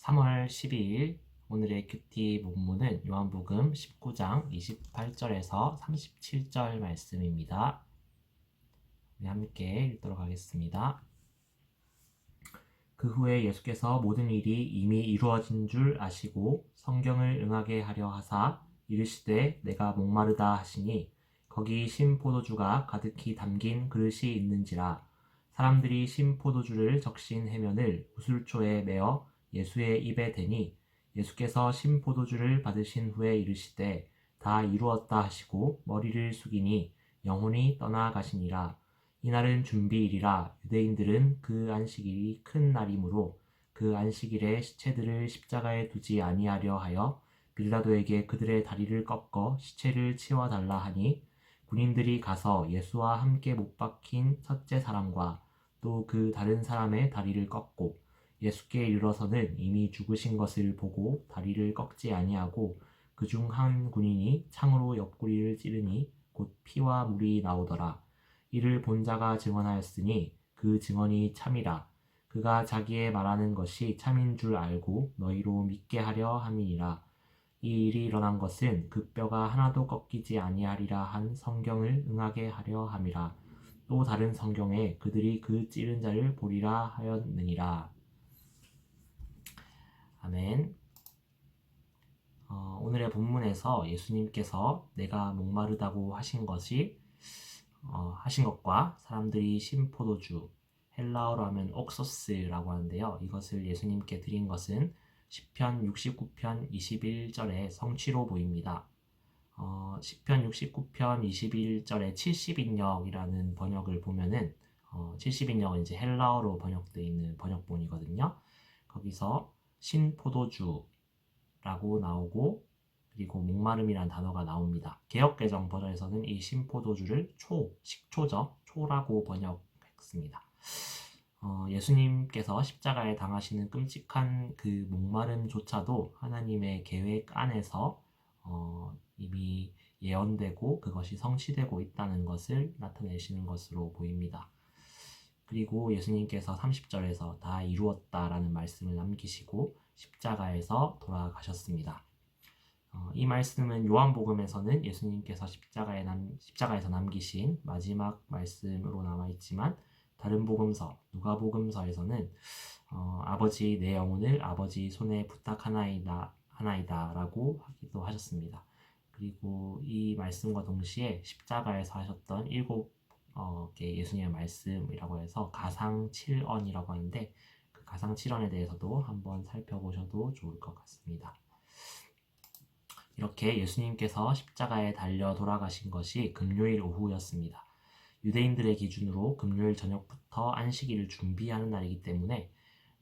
3월 12일 오늘의 큐티 본문은 요한복음 19장 28절에서 37절 말씀입니다. 우리 함께 읽도록 하겠습니다. 그 후에 예수께서 모든 일이 이미 이루어진 줄 아시고 성경을 응하게 하려 하사 이르시되 내가 목마르다 하시니 거기 신 포도주가 가득히 담긴 그릇이 있는지라. 사람들이 신 포도주를 적신 해면을 우술초에 메어 예수의 입에 대니 예수께서 신 포도주를 받으신 후에 이르시되 다 이루었다 하시고 머리를 숙이니 영혼이 떠나가시니라. 이날은 준비일이라. 유대인들은 그 안식일이 큰 날이므로 그 안식일에 시체들을 십자가에 두지 아니하려 하여 빌라도에게 그들의 다리를 꺾어 시체를 치워달라 하니 군인들이 가서 예수와 함께 못 박힌 첫째 사람과 또 그 다른 사람의 다리를 꺾고 예수께 이르러서는 이미 죽으신 것을 보고 다리를 꺾지 아니하고 그중 한 군인이 창으로 옆구리를 찌르니 곧 피와 물이 나오더라. 이를 본 자가 증언하였으니 그 증언이 참이라. 그가 자기의 말하는 것이 참인 줄 알고 너희로 믿게 하려 함이니라. 이 일이 일어난 것은 그 뼈가 하나도 꺾이지 아니하리라 한 성경을 응하게 하려 함이라. 또 다른 성경에 그들이 그 찌른 자를 보리라 하였느니라. 아멘. 오늘의 본문에서 예수님께서 내가 목마르다고 하신 것과 사람들이 신포도주, 헬라어로 하면 옥소스라고 하는데요. 이것을 예수님께 드린 것은 시편 69편 21절의 성취로 보입니다. 시편 69편 21절의 70인역이라는 번역을 보면은 70인역은 이제 헬라어로 번역되어 있는 번역본이거든요. 거기서 신포도주라고 나오고 그리고 목마름이란 단어가 나옵니다. 개역개정 버전에서는 이 신포도주를 식초죠. 초라고 번역했습니다. 예수님께서 십자가에 당하시는 끔찍한 그 목마름조차도 하나님의 계획 안에서 이미 예언되고 그것이 성취되고 있다는 것을 나타내시는 것으로 보입니다. 그리고 예수님께서 30절에서 다 이루었다라는 말씀을 남기시고 십자가에서 돌아가셨습니다. 이 말씀은 요한복음에서는 예수님께서 십자가에서 남기신 마지막 말씀으로 남아있지만 다른 복음서, 누가복음서에서는 아버지 내 영혼을 아버지 손에 부탁하나이다 라고 하기도 하셨습니다. 그리고 이 말씀과 동시에 십자가에서 하셨던 7개 예수님의 말씀이라고 해서 가상 7언이라고 하는데 그 가상 7언에 대해서도 한번 살펴보셔도 좋을 것 같습니다. 이렇게 예수님께서 십자가에 달려 돌아가신 것이 금요일 오후였습니다. 유대인들의 기준으로 금요일 저녁부터 안식일을 준비하는 날이기 때문에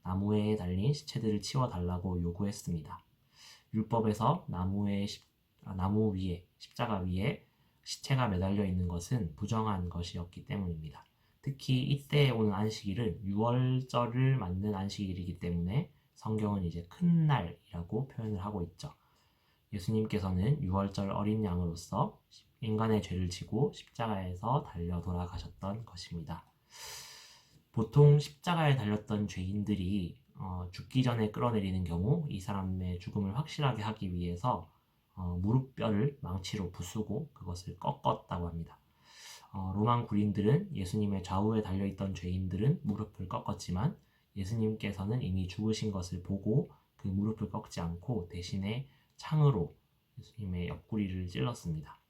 나무에 달린 시체들을 치워달라고 요구했습니다. 율법에서 나무 위에, 십자가 위에 시체가 매달려 있는 것은 부정한 것이었기 때문입니다. 특히 이때 오는 안식일은 유월절을 맞는 안식일이기 때문에 성경은 이제 큰 날이라고 표현을 하고 있죠. 예수님께서는 유월절 어린 양으로서 인간의 죄를 지고 십자가에서 달려 돌아가셨던 것입니다. 보통 십자가에 달렸던 죄인들이 죽기 전에 끌어내리는 경우 이 사람의 죽음을 확실하게 하기 위해서 무릎뼈를 망치로 부수고 그것을 꺾었다고 합니다. 로만 군인들은 예수님의 좌우에 달려있던 죄인들은 무릎을 꺾었지만 예수님께서는 이미 죽으신 것을 보고 그 무릎을 꺾지 않고 대신에 창으로 예수님의 옆구리를 찔렀습니다.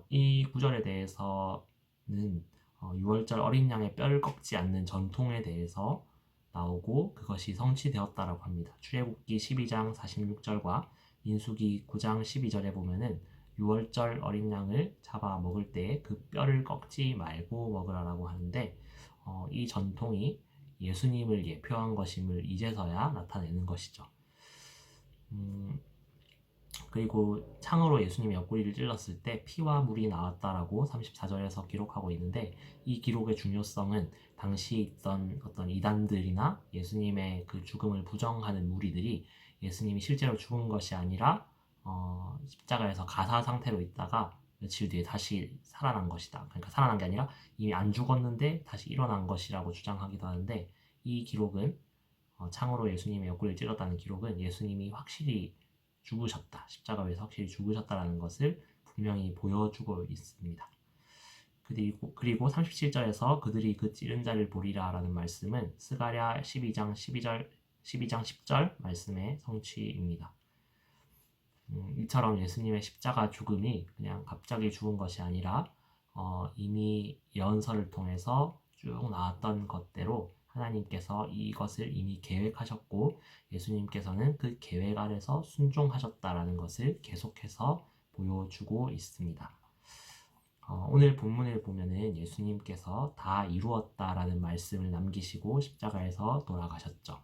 이 구절에 대해서는 6월절 어린 양의 뼈를 꺾지 않는 전통에 대해서 나오고 그것이 성취되었다라고 합니다. 출애굽기 12장 46절과 민수기 9장 12절에 보면은 6월절 어린 양을 잡아 먹을 때 그 뼈를 꺾지 말고 먹으라라고 하는데 이 전통이 예수님을 예표한 것임을 이제서야 나타내는 것이죠. 그리고 창으로 예수님의 옆구리를 찔렀을 때 피와 물이 나왔다라고 34절에서 기록하고 있는데 이 기록의 중요성은 당시 있던 어떤 이단들이나 예수님의 그 죽음을 부정하는 무리들이 예수님이 실제로 죽은 것이 아니라 십자가에서 가사 상태로 있다가 며칠 뒤에 다시 살아난 것이다. 그러니까 살아난 게 아니라 이미 안 죽었는데 다시 일어난 것이라고 주장하기도 하는데 이 기록은 창으로 예수님의 옆구리를 찔렀다는 기록은 예수님이 확실히 죽으셨다, 십자가 위에서 확실히 죽으셨다라는 것을 분명히 보여주고 있습니다. 그리고 37절에서 그들이 그 찌른 자를 보리라 라는 말씀은 스가랴 12장 10절 말씀의 성취입니다. 이처럼 예수님의 십자가 죽음이 그냥 갑자기 죽은 것이 아니라 이미 예언서를 통해서 쭉 나왔던 것대로 하나님께서 이것을 이미 계획하셨고 예수님께서는 그 계획 아래서 순종하셨다라는 것을 계속해서 보여주고 있습니다. 오늘 본문을 보면은 예수님께서 다 이루었다라는 말씀을 남기시고 십자가에서 돌아가셨죠.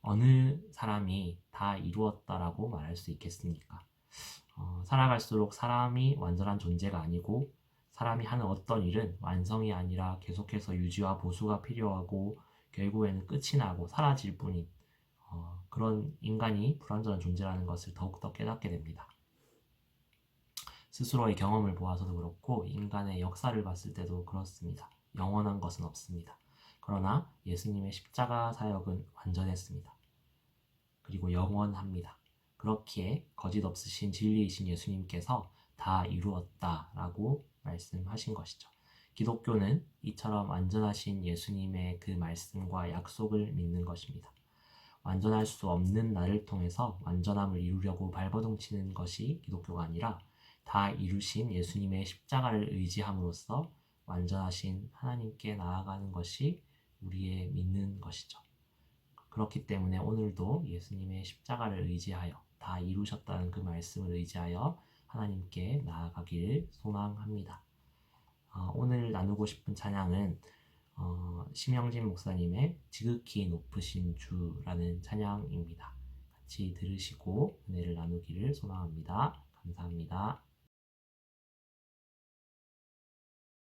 어느 사람이 다 이루었다라고 말할 수 있겠습니까? 살아갈수록 사람이 완전한 존재가 아니고 사람이 하는 어떤 일은 완성이 아니라 계속해서 유지와 보수가 필요하고 결국에는 끝이 나고 사라질 뿐인 그런 인간이 불완전한 존재라는 것을 더욱더 깨닫게 됩니다. 스스로의 경험을 보아서도 그렇고 인간의 역사를 봤을 때도 그렇습니다. 영원한 것은 없습니다. 그러나 예수님의 십자가 사역은 완전했습니다. 그리고 영원합니다. 그렇기에 거짓 없으신 진리이신 예수님께서 다 이루었다라고 말씀하신 것이죠. 기독교는 이처럼 완전하신 예수님의 그 말씀과 약속을 믿는 것입니다. 완전할 수 없는 나를 통해서 완전함을 이루려고 발버둥치는 것이 기독교가 아니라 다 이루신 예수님의 십자가를 의지함으로써 완전하신 하나님께 나아가는 것이 우리의 믿는 것이죠. 그렇기 때문에 오늘도 예수님의 십자가를 의지하여 다 이루셨다는 그 말씀을 의지하여 하나님께 나아가기를 소망합니다. 오늘 나누고 싶은 찬양은 심영진 목사님의 지극히 높으신 주라는 찬양입니다. 같이 들으시고 은혜를 나누기를 소망합니다. 감사합니다.